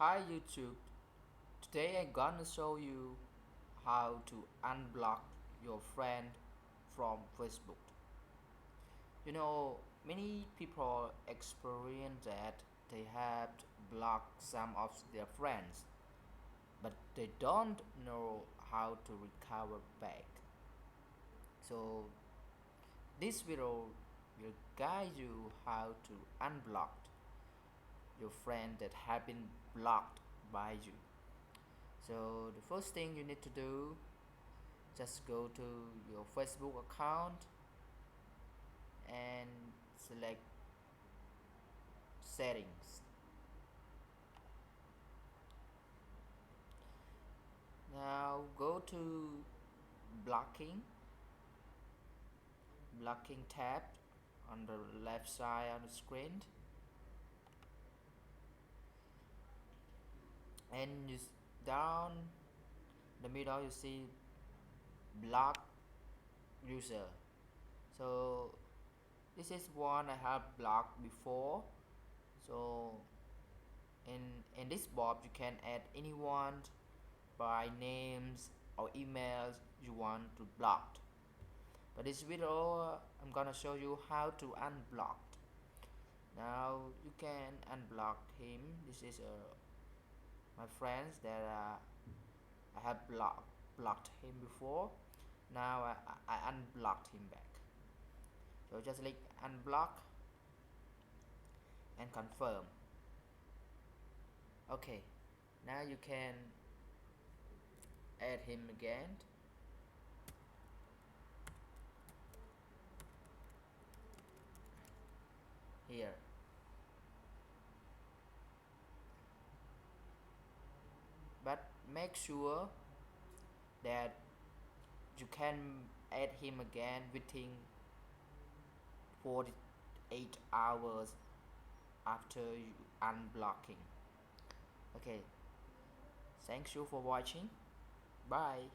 Hi YouTube, today I'm gonna show you how to unblock your friend from Facebook. Many people experience that they have blocked some of their friends, but they don't know how to recover back. So this video will guide you how to unblock your friend that have been blocked by you. So the first thing you need to do, just go to your Facebook account and select settings. Now go to blocking tab on the left side on the screen, and down the middle you see block user. So this is one I have blocked before. So in this box you can add anyone by names or emails you want to block. But this video I'm gonna show you how to unblock. Now you can unblock him. This is my friends that I have blocked him before. Now I unblocked him back. So just click unblock and confirm. Okay, now you can add him again. Here, but make sure that you can add him again within 48 hours after you unblocking. Okay, thanks you for watching. Bye.